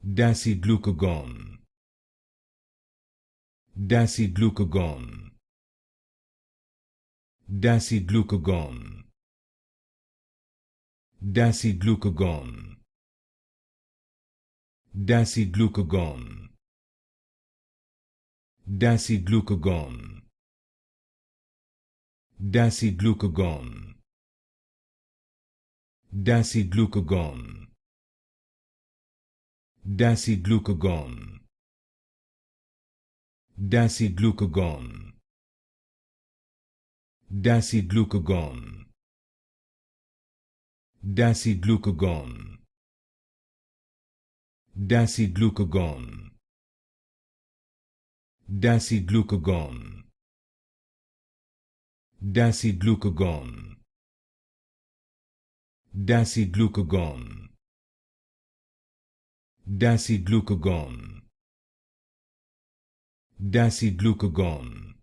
Dasiglucagon. Dasiglucagon. Dasiglucagon. Dasiglucagon. Dasiglucagon. Dasiglucagon. Dasiglucagon. Dasiglucagon. Dasiglucagon. Dasiglucagon. Dasiglucagon. Dasiglucagon. Dasiglucagon. Dasiglucagon. Dasiglucagon. Dasiglucagon. Dasiglucagon. Dasiglucagon.